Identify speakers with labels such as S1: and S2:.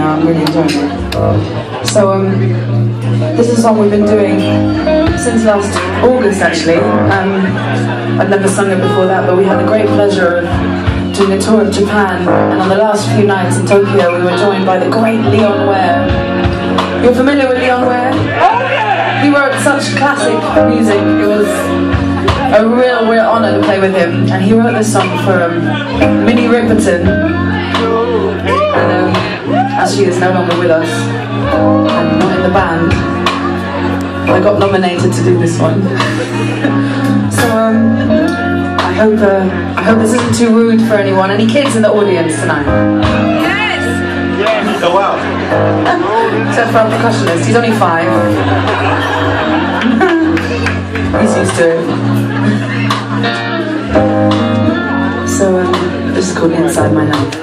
S1: now. I'm really enjoying it. So this is a song we've been doing since last August, actually. I'd never sung it before that, but we had the great pleasure of doing a tour of Japan, and on the last few nights in Tokyo we were joined by the great Leon Ware. You're familiar with Leon Ware? Oh yeah! He wrote such classic music. It was a real honour to play with him, and he wrote this song for Minnie Riperton, and as she is no longer with us and not in the band, I got nominated to do this one. So I hope this isn't too rude for anyone. Any kids in the audience tonight?
S2: Yes!
S3: Yes! Oh wow!
S1: Except for our percussionist, he's only 5. He's used to it. So this is called Inside My Life.